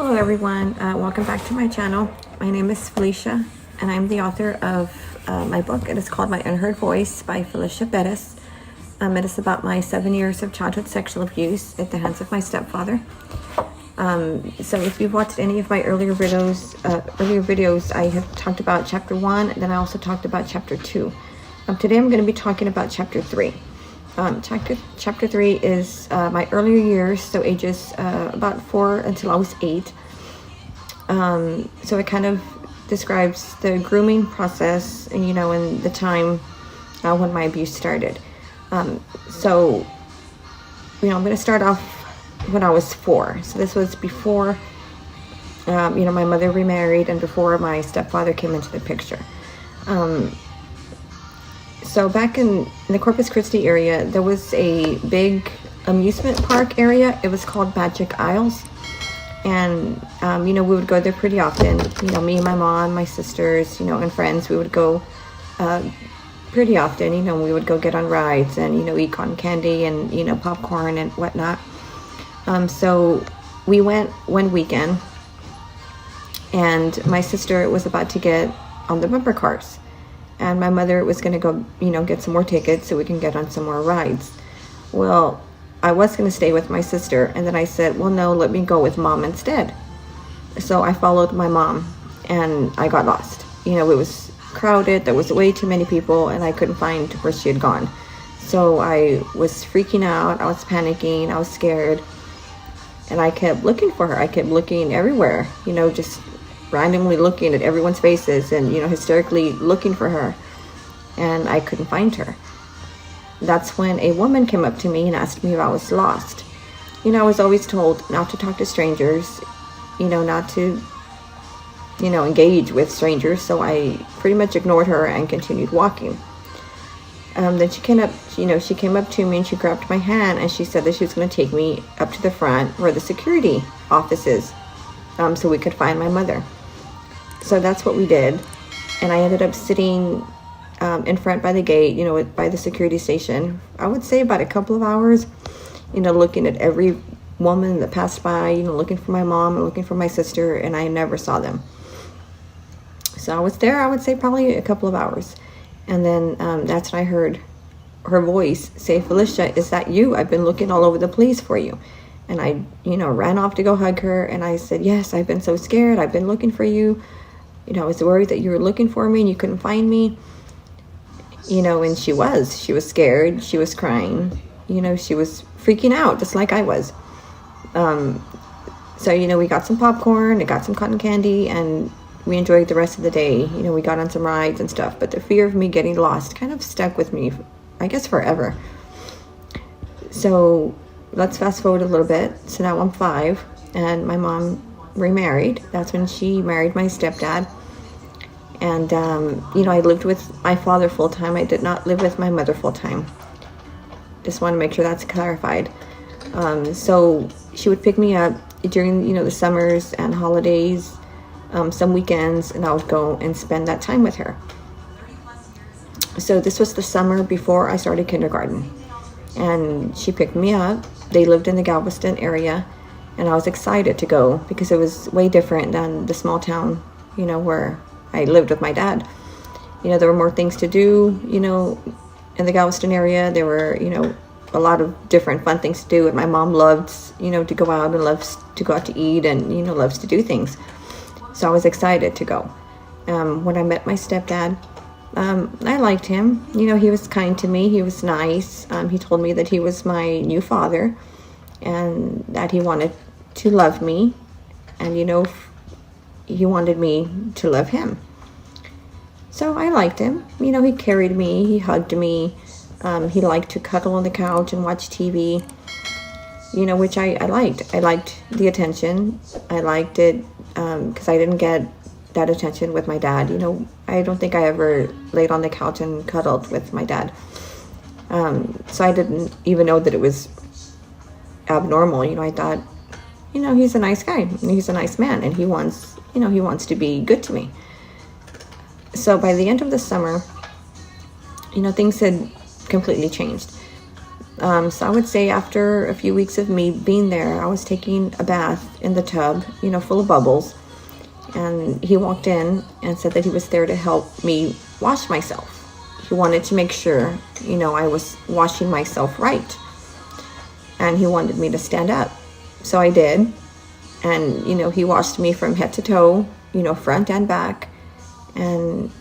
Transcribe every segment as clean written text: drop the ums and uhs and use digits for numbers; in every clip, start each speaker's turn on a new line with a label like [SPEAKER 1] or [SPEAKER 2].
[SPEAKER 1] Hello everyone, welcome back to my channel. My name is Felicia and I'm the author of my book. It is called My Unheard Voice by Felicia Perez. It is about my 7 years of childhood sexual abuse at the hands of my stepfather. So if you've watched any of my earlier videos, I have talked about chapter 1, and then I also talked about chapter 2. Today I'm going to be talking about chapter 3. Chapter 3 is my earlier years, so ages about 4 until I was 8. So it kind of describes the grooming process, and and the time when my abuse started. So I'm going to start off when I was 4. So this was before my mother remarried and before my stepfather came into the picture. So back in the Corpus Christi area, there was a big amusement park area. It was called Magic Isles. And, we would go there pretty often. Me and my mom, my sisters, and friends, we would go pretty often. We would go get on rides and, eat cotton candy and, popcorn and whatnot. So we went one weekend, and my sister was about to get on the bumper cars. And my mother was going to go, get some more tickets so we can get on some more rides. Well, I was going to stay with my sister, and then I said, well, no, let me go with mom instead. So I followed my mom, and I got lost. It was crowded, there was way too many people, and I couldn't find where she had gone. So I was freaking out, I was panicking, I was scared, and I kept looking for her. I kept looking everywhere, just randomly looking at everyone's faces and, hysterically looking for her, and I couldn't find her. That's when a woman came up to me and asked me if I was lost. I was always told not to talk to strangers, not to, engage with strangers, so I pretty much ignored her and continued walking. Then she came up to me and she grabbed my hand and she said that she was going to take me up to the front where the security office is, so we could find my mother. So that's what we did, and I ended up sitting in front by the gate, by the security station. I would say about a couple of hours, looking at every woman that passed by, looking for my mom and looking for my sister, and I never saw them. So I was there, I would say probably a couple of hours. And then that's when I heard her voice say, "Felicia, is that you? I've been looking all over the place for you." And I, ran off to go hug her, and I said, "Yes, I've been so scared. I've been looking for you. I was worried that you were looking for me and you couldn't find me." And she was scared. She was crying. She was freaking out just like I was. So, we got some popcorn, I got some cotton candy, and we enjoyed the rest of the day. We got on some rides and stuff, but the fear of me getting lost kind of stuck with me, I guess, forever. So let's fast forward a little bit. So now I'm 5, and my mom remarried. That's when she married my stepdad. And, I lived with my father full-time. I did not live with my mother full-time. Just want to make sure that's clarified. So she would pick me up during, the summers and holidays, some weekends, and I would go and spend that time with her. So this was the summer before I started kindergarten. And she picked me up. They lived in the Galveston area. And I was excited to go because it was way different than the small town, where I lived with my dad. There were more things to do, in the Galveston area. There were, a lot of different fun things to do. And my mom loved, to go out and loves to go out to eat and, loves to do things. So I was excited to go. When I met my stepdad, I liked him. He was kind to me. He was nice. He told me that he was my new father and that he wanted to love me. And, he wanted me to love him. So I liked him. He carried me, he hugged me. He liked to cuddle on the couch and watch TV, which I liked. I liked the attention. I liked it because I didn't get that attention with my dad. I don't think I ever laid on the couch and cuddled with my dad. So I didn't even know that it was abnormal. I thought, he's a nice guy. He's a nice man, and he wants to be good to me. So by the end of the summer, things had completely changed. So I would say after a few weeks of me being there, I was taking a bath in the tub, full of bubbles. And he walked in and said that he was there to help me wash myself. He wanted to make sure, I was washing myself right. And he wanted me to stand up. So I did. And, he washed me from head to toe, front and back. And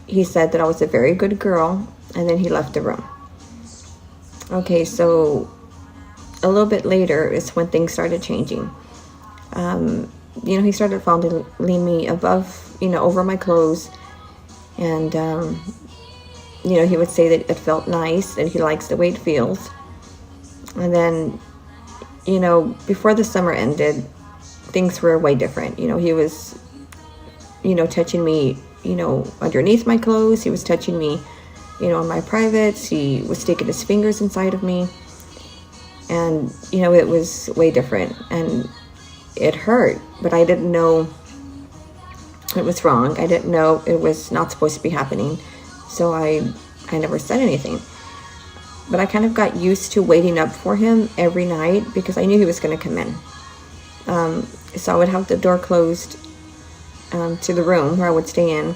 [SPEAKER 1] he said that I was a very good girl. And then he left the room. Okay, so a little bit later is when things started changing. He started fondling me above, over my clothes. And, he would say that it felt nice and he likes the way it feels. And then, before the summer ended, things were way different. He was, touching me, underneath my clothes. He was touching me, on my privates. He was sticking his fingers inside of me. And, it was way different. And it hurt, but I didn't know it was wrong. I didn't know it was not supposed to be happening. So I never said anything. But I kind of got used to waiting up for him every night because I knew he was going to come in. So I would have the door closed to the room where I would stay in.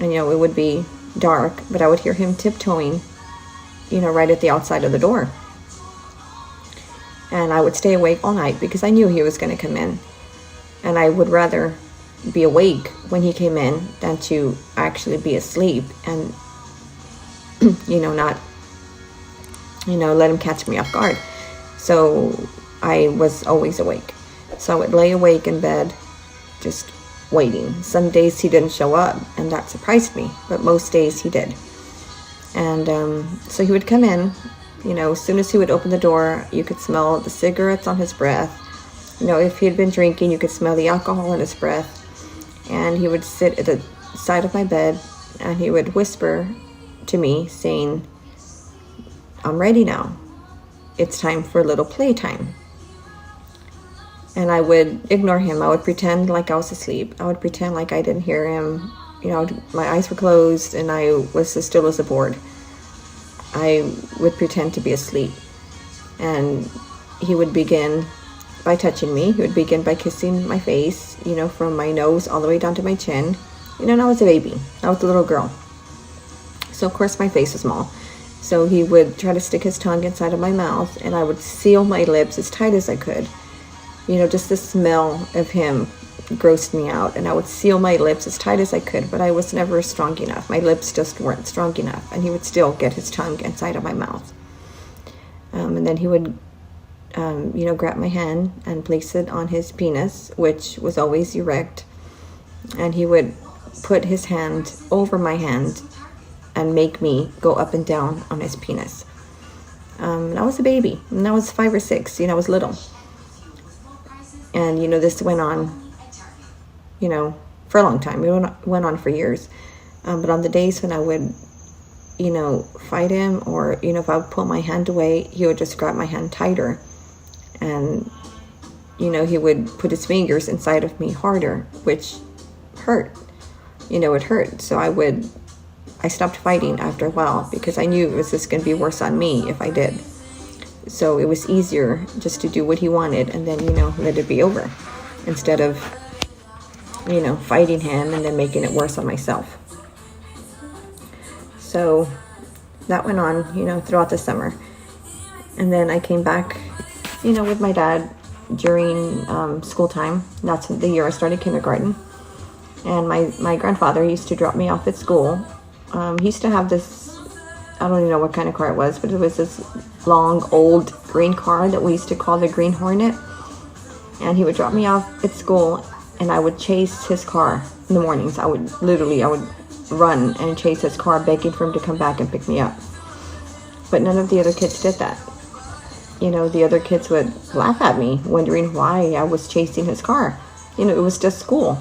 [SPEAKER 1] And, it would be dark, but I would hear him tiptoeing, right at the outside of the door. And I would stay awake all night because I knew he was going to come in. And I would rather be awake when he came in than to actually be asleep and, not, let him catch me off guard. So I was always awake. So I would lay awake in bed, just waiting. Some days he didn't show up, and that surprised me. But most days he did. And so he would come in. As soon as he would open the door, you could smell the cigarettes on his breath. If he had been drinking, you could smell the alcohol in his breath. And he would sit at the side of my bed, and he would whisper to me, saying, "I'm ready now. It's time for a little playtime." And I would ignore him. I would pretend like I was asleep. I would pretend like I didn't hear him. My eyes were closed, and I was as still as a board. I would pretend to be asleep. And he would begin by touching me. He would begin by kissing my face, from my nose all the way down to my chin. And I was a baby. I was a little girl. So, of course, my face was small. So he would try to stick his tongue inside of my mouth, and I would seal my lips as tight as I could. Just the smell of him grossed me out, and I would seal my lips as tight as I could, but I was never strong enough. My lips just weren't strong enough, and he would still get his tongue inside of my mouth. And then he would, grab my hand and place it on his penis, which was always erect, and he would put his hand over my hand and make me go up and down on his penis. And I was a baby, and I was 5 or 6, I was little. And, this went on, for a long time. It went on for years. But on the days when I would, fight him, or, if I would pull my hand away, he would just grab my hand tighter. And, he would put his fingers inside of me harder, which hurt. It hurt. So I stopped fighting after a while because I knew it was just going to be worse on me if I did. So it was easier just to do what he wanted and then, let it be over instead of, fighting him and then making it worse on myself. So that went on, throughout the summer. And then I came back, with my dad during school time. That's the year I started kindergarten. And my grandfather used to drop me off at school. He used to have this, I don't even know what kind of car it was, but it was this long, old green car that we used to call the Green Hornet. And he would drop me off at school, and I would chase his car in the mornings. I would run and chase his car, begging for him to come back and pick me up. But none of the other kids did that. The other kids would laugh at me, wondering why I was chasing his car. It was just school.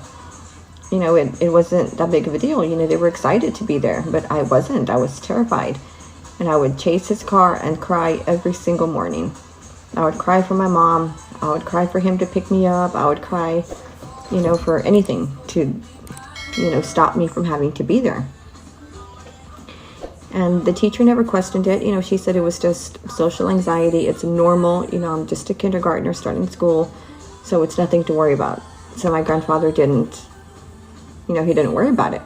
[SPEAKER 1] It wasn't that big of a deal. They were excited to be there, but I wasn't. I was terrified. And I would chase his car and cry every single morning. I would cry for my mom. I would cry for him to pick me up. I would cry, for anything to, stop me from having to be there. And the teacher never questioned it. She said it was just social anxiety. It's normal. I'm just a kindergartner starting school, so it's nothing to worry about. So my grandfather didn't, he didn't worry about it.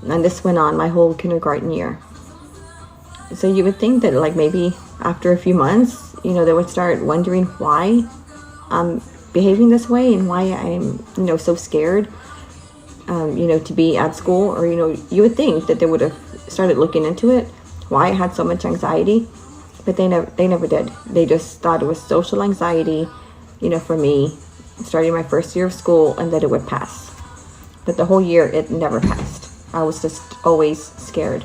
[SPEAKER 1] And this went on my whole kindergarten year. So you would think that like maybe after a few months, they would start wondering why I'm behaving this way and why I'm, so scared, to be at school. Or, you would think that they would have started looking into it, why I had so much anxiety. But they never did. They just thought it was social anxiety, for me, starting my first year of school, and that it would pass. But the whole year, it never passed. I was just always scared.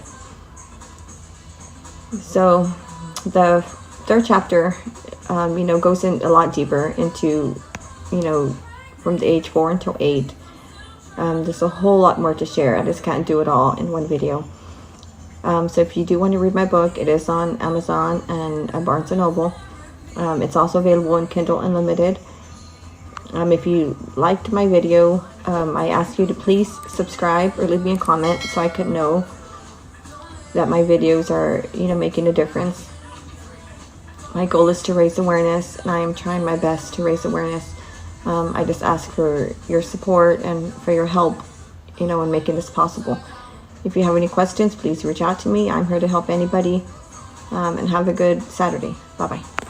[SPEAKER 1] So the third chapter, goes in a lot deeper into, from the age 4 until 8. There's a whole lot more to share. I just can't do it all in one video. So if you do want to read my book, it is on Amazon and Barnes & Noble. It's also available in Kindle Unlimited. If you liked my video, I ask you to please subscribe or leave me a comment so I could know that my videos are, making a difference. My goal is to raise awareness, and I am trying my best to raise awareness. I just ask for your support and for your help, in making this possible. If you have any questions, please reach out to me. I'm here to help anybody. And have a good Saturday. Bye-bye.